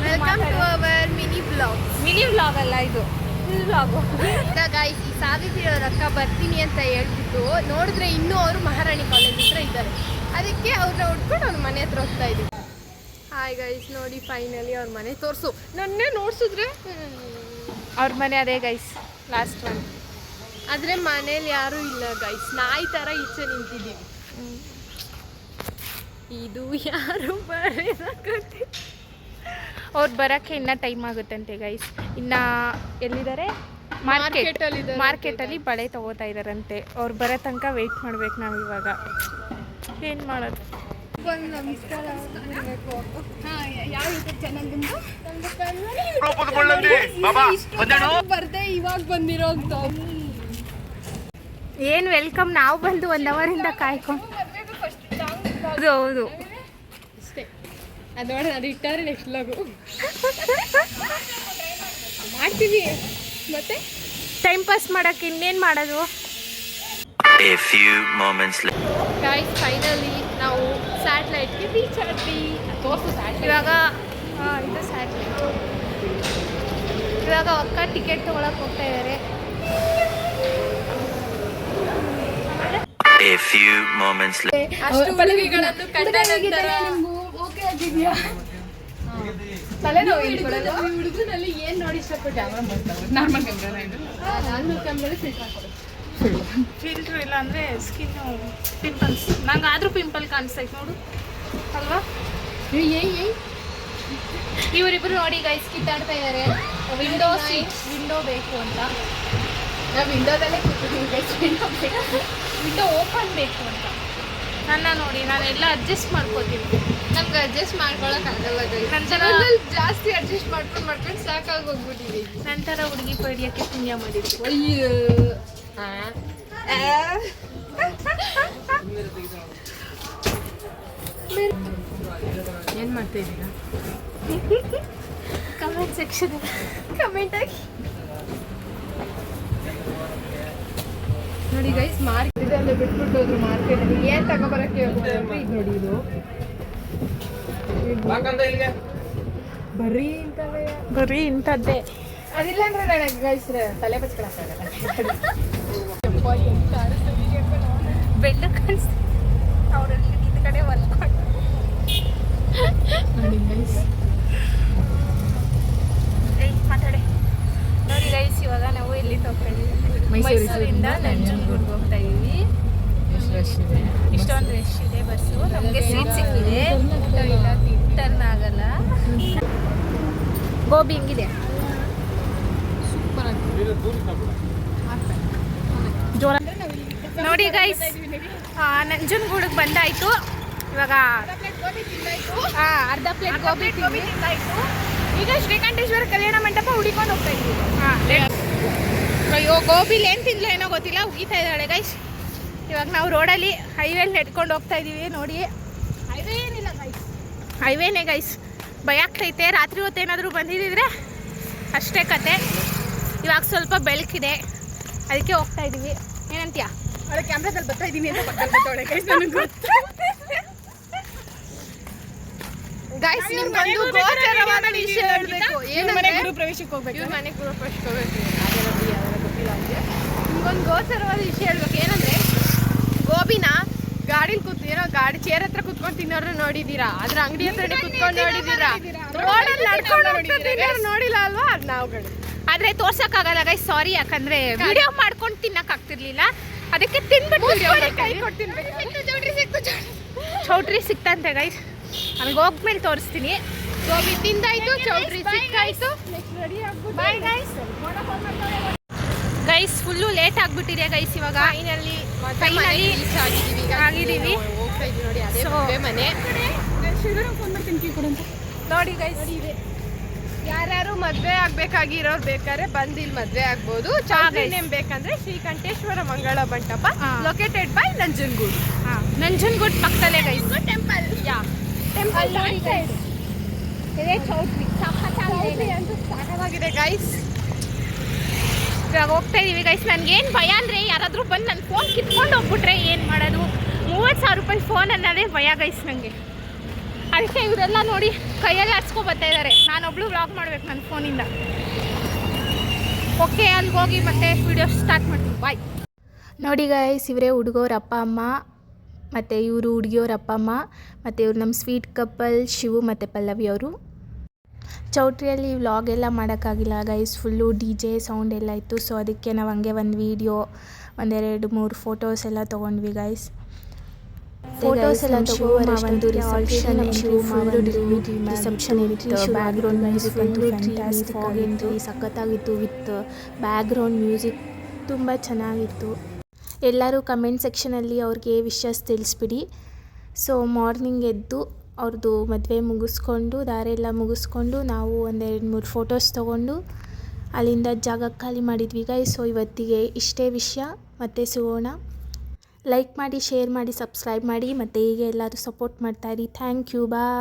Welcome to our mini vlog ಅಲ್ಲ ಇದು full vlog. Guys ಈ ಸಾವಿತ್ರಿ ಅವ್ರ ಅಕ್ಕ ಬರ್ತೀನಿ ಅಂತ ಹೇಳ್ಬಿಟ್ಟು ನೋಡಿದ್ರೆ ಇನ್ನೂ ಅವರು ಮಹಾರಾಣಿ ಕಾಲೇಜ್ ಹತ್ರ ಇದ್ದಾರೆ. ಅದಕ್ಕೆ ಅವ್ರನ್ನ ಉಟ್ಕೊಂಡು ಅವ್ರ ಮನೆ ಹತ್ರ ಹೋಗ್ತಾ ಇದ್ದೀವಿ. ಹಾಯ್ ಗೈಸ್, ನೋಡಿ ಫೈನಲಿ ಅವ್ರ ಮನೆ ತೋರಿಸು. ನನ್ನೇ ನೋಡ್ಸಿದ್ರೆ ಅವ್ರ ಮನೆ ಅದೇ ಗೈಸ್, ಲಾಸ್ಟ್ ಒನ್. ಆದರೆ ಮನೇಲಿ ಯಾರೂ ಇಲ್ಲ ಗೈಸ್, ನಾಯಿ ಥರ ಈಚೆ ನಿಂತಿದ್ದೀವಿ. ಇದು ಯಾರು ಬರೋದಾಗುತ್ತೆ? ಅವ್ರು ಬರೋಕ್ಕೆ ಇನ್ನೂ ಟೈಮ್ ಆಗುತ್ತಂತೆ ಗೈಸ್. ಇನ್ನು ಎಲ್ಲಿದ್ದಾರೆ? ಮಾರ್ಕೆಟಲ್ಲಿ ಬಳೆ ತೊಗೋತಾ ಇದ್ದಾರಂತೆ. ಅವ್ರು ಬರೋ ತನಕ ವೆಯ್ಟ್ ಮಾಡ್ಬೇಕು ನಾವು ಇವಾಗ. ಏನು ಮಾಡೋದು? ನಮಸ್ಕಾರ. ಬರ್ದೆ ಇವಾಗ ಬಂದಿರೋ ಏನು ವೆಲ್ಕಮ್? ನಾವು ಬಂದು 1 ಅವರಿಂದ ಕಾಯ್ಕೊಂಡು. ಹೌದು ಅಷ್ಟೇ. ಅದು ನೋಡಿ, ಅದು ಇಟ್ಟಾರೆ ನೆಕ್ಸ್ಟ್ ಲಗು ಮಾಡ್ತೀವಿ. ಮತ್ತೆ ಟೈಮ್ ಪಾಸ್ ಮಾಡೋಕ್ಕೆ ಇನ್ನೇನು ಮಾಡೋದು? ಗೈಸ್ ಫೈನಲಿ ನಾವು ಸ್ಯಾಟಲೈಟ್ಗೆ ರೀಚ್ ಆದ್ವಿ. ತೋರಿಸು ಸ್ಯಾಟಲೈಟ್. ಇವಾಗ ಇದು ಸ್ಯಾಟಲೈಟ್. ಇವಾಗ ಅಕ್ಕ ಟಿಕೆಟ್ ತೊಗೊಳಕ್ಕೆ ಹೋಗ್ತಾ ಇದ್ದಾರೆ. ಅಷ್ಟು ಪಲವಿಗಳನ್ನು ಕಂಡ ನಂತರ ಓಕೆ ಆಗಿದೆಯಾ? ತಲೆನೋವು ಹುಡುಗನಲ್ಲಿ ಏನು ನೋಡಿ ಇಷ್ಟಪಟ್ಟು ನಾರ್ಮಲ್ ಕ್ಯಾಮ್ರಾ ಫಿಲ್ಟ್ರ್ ಇಲ್ಲ ಅಂದರೆ ಸ್ಕಿನ್ನು ಪಿಂಪಲ್ಸ್. ನಂಗೆ ಆದರೂ ಪಿಂಪಲ್ ಕಾಣಿಸ್ತೈತೆ ನೋಡು ಅಲ್ವಾ? ಇವರಿಬ್ಬರು ನೋಡಿ ಗೈಸ್ ಕಿತ್ತಾಡ್ತಾ ಇದ್ದಾರೆ. ವಿಂಡೋ ಬೇಕು ಅಂತ. ನಾವು ವಿಂಡೋದಲ್ಲೇ ಕೂತಿದ್ದೀವಿ ಗೈಸ್. ವಿಂಡೋ ಓಪನ್ ಬೇಕು ಅಂತ. ನನ್ನ ನೋಡಿ, ನಾನೆಲ್ಲ ಅಡ್ಜಸ್ಟ್ ಮಾಡ್ಕೋತೀನಿ. ನಮ್ಗೆ ಅಡ್ಜಸ್ಟ್ ಮಾಡ್ಕೊಳಕ್ಕಾಗಲ್ಲ ಗೈಸ್. ನಂತರ ಜಾಸ್ತಿ ಅಡ್ಜಸ್ಟ್ ಮಾಡ್ಕೊಂಡು ಸಾಕಾಗಿ ಹೋಗ್ಬಿಟ್ಟಿದ್ದೀವಿ. ನಂತರ ಹುಡುಗಿ ಪಡಿಯೋಕ್ಕೆ ಪುಣ್ಯ ಮಾಡಿದ್ವಿ. ಅಯ್ಯೋ ಏನು ಮಾಡ್ತಾ ಇದ್ದೀರಾ? ಕಮೆಂಟ್ ಸೆಕ್ಷನ್ ಕಮೆಂಟ್ ಆಗಿ ನೋಡಿ ಗೈಸ್. ಮಾರ್ಕೆಟ್ ಅಲ್ಲೇ ಬಿಟ್ಬಿಟ್ಟು ಹೋದ್ರು. ಮಾರ್ಕೆಟಲ್ಲಿ ಏನು ತಗೊಬರಕ್ಕೆ ಹೋಗೋದು ಇದು ನೋಡಿ. ಇದು ಬರೀ ಇಂಥದ್ದೇ. ಅದಿಲ್ಲ ಅಂದ್ರೆ ನನಗೆ ಗೈಸ್ ತಲೆ ಬಚ್ಕೊಳಕ್ಕಾಗಲ್ಲ. ಬೆಳ್ಳ ಕಾಣಿಸ್ತು ಅವರಲ್ಲಿ ಇದು ಕಡೆ ಹೊಲ್ಕೊಂಡು ನೋಡಿ ಗೈಸ್. ಮಾತಾಡಿ ನೋಡಿ ಗೈಸ್. ಇವಾಗ ನಾವು ಎಲ್ಲಿ ಹೋಗ್ತಾ ಇದ್ದೀವಿ? ಮೈಸೂರಿಂದ ನಂಜನಗೂಡ್ಗೆ ಹೋಗ್ತಾ ಇದ್ದೀವಿ. ಇಷ್ಟೊಂದು ರಶ್ ಇದೆ ಬಸ್ಸು. ನಮಗೆ ಸೀಟ್ ಸಿಕ್ಕಿದೆ. ಟರ್ನ್ ಆಗಲ್ಲ. ಗೋಬಿ ಹೆಂಗಿದೆ? ಜೋರ ನೋಡಿ ಗೈಸ್. ನಂಜನಗೂಡಿಗೆ ಬಂದಾಯಿತು. ಇವಾಗ ಅರ್ಧ ಪ್ಲೇಟ್ ಗೋಬಿ ತಿಂದಾಯಿತು. ಈಗ ಶ್ರೀಕಂಠೇಶ್ವರ ಕಲ್ಯಾಣ ಮಂಟಪ ಹುಡುಕೊಂಡು ಹೋಗ್ತಾ ಇದ್ದೀವಿ. ಅಯ್ಯೋ ಗೋಬಿಲಿ ಏನು ತಿಂದ್ಲು ಏನೋ ಗೊತ್ತಿಲ್ಲ, ಉಗೀತಾ ಇದ್ದಾಳೆ ಗೈಸ್. ಇವಾಗ ನಾವು ರೋಡಲ್ಲಿ ಹೈವೇಲಿ ನೆಡ್ಕೊಂಡು ಹೋಗ್ತಾ ಇದ್ದೀವಿ. ನೋಡಿ ಹೈವೇ ಏನಿಲ್ಲ ಗೈಸ್, ಹೈವೇನೇ ಗೈಸ್. ಭಯ ಆಗ್ತೈತೆ. ರಾತ್ರಿ ಹೊತ್ತು ಏನಾದರೂ ಬಂದಿದ್ದಿದ್ರೆ ಅಷ್ಟೇ ಕತೆ. ಇವಾಗ ಸ್ವಲ್ಪ ಬೆಳಕಿದೆ, ಅದಕ್ಕೆ ಹೋಗ್ತಾ ಇದ್ದೀವಿ. ಏನಂತೀಯ? ಅವಳೆ ಕ್ಯಾಮ್ರಾದಲ್ಲಿ ಬರ್ತಾ ಇದ್ದೀನಿ ಅಂತ ಪಕ್ಕದಲ್ಲಿ ಗೈಸ್. ನನಗೆ ಗೊತ್ತು ಗೈಸ್. ನಿಮ್ಗೊಂದು ಗೋಚರವಾದ ವಿಷಯ ಹೇಳಬೇಕು. ಏನಂದ್ರೆ ಗೃಹಪ್ರವೇಶಕ್ಕೆ ಹೋಗ್ಬೇಕು. ಇವ್ರ ಮನೆಗೆ ಗೃಹಪ್ರವೇಶಕ್ಕೆ ಹೋಗ್ಬೇಕು. ಗೊತ್ತಿಲ್ಲ ಅವ್ರಿಗೆ. ನಿಮ್ಗೊಂದು ಗೋಚರವಾದ ವಿಷಯ ಹೇಳ್ಬೇಕು. ಏನಂದ್ರೆ ಗೋಬಿನ ಗಾಡಿಲಿ ಏನೋ ಗಾಡಿ ಚೇರ್ ಹತ್ರ ಕುತ್ಕೊಂಡು ತಿನ್ನೋರು ನೋಡಿದ್ದೀರಾ? ಅದ್ರ ಅಂಗಡಿ ಹತ್ರನೇ ಕುತ್ಕೊಂಡು ನೋಡಿದ್ದೀರಾ? ರೋಡಲ್ಲಿ ನಡ್ಕೊಂಡು ನೋಡಿಲ್ಲ ಅಲ್ವಾ? ಅದು ನಾವುಗಳು. ಆದರೆ ತೋರ್ಸೋಕ್ಕಾಗಲ್ಲ ಗೈಸ್, ಸಾರಿ. ಯಾಕಂದರೆ ವಿಡಿಯೋ ಮಾಡ್ಕೊಂಡು ತಿನ್ನೋಕ್ಕಾಗ್ತಿರ್ಲಿಲ್ಲ. ಅದಕ್ಕೆ ತಿನ್ಬಿಟ್ಟು ಕೈ ಕೊಡ್ತೀನಿ. ಚೌಟ್ರಿ ಸಿಕ್ತಂತೆ ಗೈಸ್. ನನಗೆ ಹೋಗ್ಮೇಲೆ ತೋರಿಸ್ತೀನಿ. ಗೋಬಿ ತಿಂದಾಯ್ತು, ಚೌಟ್ರಿ ಸಿಕ್ಕಾಯ್ತು. Bye guys. Guys full late ಆಗಿಬಿಟ್ಟಿದೆ ಗೈಸ್. ಇವಾಗ ಫೈನಲಿ ಆಗಿದ್ದೀವಿ. ನೋಡಿ ಮನೆ ನೋಡಿ ಗೈಸ್. ಯಾರ್ಯಾರು ಮದುವೆ ಆಗ್ಬೇಕಾಗಿರೋರು ಬೇಕಾದ್ರೆ ಬಂದು ಇಲ್ಲಿ ಮದುವೆ ಆಗ್ಬೋದು. ಚಾರ್ಜ್ ನೇಮ್ ಬೇಕಂದ್ರೆ ಶ್ರೀಕಂಠೇಶ್ವರ ಮಂಗಳ ಮಂಟಪ, ಲೊಕೇಟೆಡ್ ಬೈ ನಂಜನಗೂಡು. ನಂಜನಗೂಡು ಪಕ್ಕದಲ್ಲೇ ಗೈಸ್. ಟೆಂಪಲ್ ಅಂತೂ ಸಾಕಾಗಿದೆ ಗೈಸ್. ಇವಾಗ ಹೋಗ್ತಾ ಇದೀವಿ ಗೈಸ್. ನನಗೇನು ಭಯ ಅಂದರೆ ಯಾರಾದರೂ ಬಂದು ನನ್ನ ಫೋನ್ ಕಿತ್ಕೊಂಡು ಹೋಗ್ಬಿಟ್ರೆ ಏನು ಮಾಡೋದು? 30,000 ರೂಪಾಯಿ ಫೋನ್ ಅನ್ನೋದೇ ಭಯ ಗೈಸ್ ನನಗೆ. ಅದಕ್ಕೆ ಇವರೆಲ್ಲ ನೋಡಿ ಕೈಯಲ್ಲಿ ಆಡ್ಸ್ಕೊ ಬರ್ತಾ ಇದ್ದಾರೆ. ನಾನೊಬ್ಳು ವ್ಲಾಗ್ ಮಾಡ್ಬೇಕು ನನ್ನ ಫೋನಿಂದ. ಓಕೆ, ಅಲ್ಲಿಗೆ ಹೋಗಿ ಮತ್ತೆ ವಿಡಿಯೋ ಸ್ಟಾರ್ಟ್ ಮಾಡ್ತೀನಿ. ಬಾಯ್. ನೋಡಿ ಗೈಸ್, ಇವರೇ ಹುಡುಗೋರ ಅಪ್ಪ ಅಮ್ಮ, ಮತ್ತು ಇವರು ಹುಡುಗಿಯೋರ ಅಪ್ಪ ಅಮ್ಮ, ಮತ್ತು ಇವರು ನಮ್ಮ ಸ್ವೀಟ್ ಕಪಲ್ ಶಿವು ಮತ್ತು ಪಲ್ಲವಿ ಅವರು. ಚೌಟ್ರಿಯಲ್ಲಿ ವ್ಲಾಗ್ ಎಲ್ಲ ಮಾಡೋಕ್ಕಾಗಿಲ್ಲ ಗೈಸ್, ಫುಲ್ಲು DJ ಸೌಂಡ್ ಎಲ್ಲ ಇತ್ತು. ಸೊ ಅದಕ್ಕೆ ನಾವು ಹಂಗೆ ಒಂದು ವೀಡಿಯೋ 1-2-3 ಫೋಟೋಸ್ ಎಲ್ಲ ತೊಗೊಂಡ್ವಿ ಗೈಸ್. ಫೋಟೋಸ್ ಎಲ್ಲ ತಗೊಂಡು ಒಂದು ರಿಸೆಪ್ಷನ್ ಇತ್ತು. ಬ್ಯಾಕ್ಗ್ರೌಂಡ್ ಮ್ಯೂಸಿಕ್ ಅಂತೂ ಫ್ಯಾಂಟಾಸ್ಟಿಕ್ ಆಗಿತ್ತು, ಸಖತ್ತಾಗಿತ್ತು. ವಿತ್ ಬ್ಯಾಕ್ಗ್ರೌಂಡ್ ಮ್ಯೂಸಿಕ್ ತುಂಬ ಚೆನ್ನಾಗಿತ್ತು. ಎಲ್ಲರೂ ಕಮೆಂಟ್ ಸೆಕ್ಷನಲ್ಲಿ ಅವ್ರಿಗೆ ವಿಶಸ್ ತಿಳಿಸ್ಬಿಡಿ. ಸೊ ಮಾರ್ನಿಂಗ್ ಎದ್ದು ಅವ್ರದ್ದು ಮದುವೆ ಮುಗಿಸ್ಕೊಂಡು, ದಾರೆಲ್ಲ ಮುಗಿಸ್ಕೊಂಡು ನಾವು 1-2-3 ಫೋಟೋಸ್ ತೊಗೊಂಡು ಅಲ್ಲಿಂದ ಜಾಗ ಖಾಲಿ ಮಾಡಿದ್ವಿ ಗೈಸ್. ಸೊ ಇವತ್ತಿಗೆ ಇಷ್ಟೇ ವಿಷಯ, ಮತ್ತೆ ಸಿಗೋಣ. ಲೈಕ್ ಮಾಡಿ, ಶೇರ್ ಮಾಡಿ, ಸಬ್ಸ್ಕ್ರೈಬ್ ಮಾಡಿ, ಮತ್ತು ಹೀಗೆ ಎಲ್ಲರೂ ಸಪೋರ್ಟ್ ಮಾಡ್ತಾಯಿರಿ. Thank you, bye.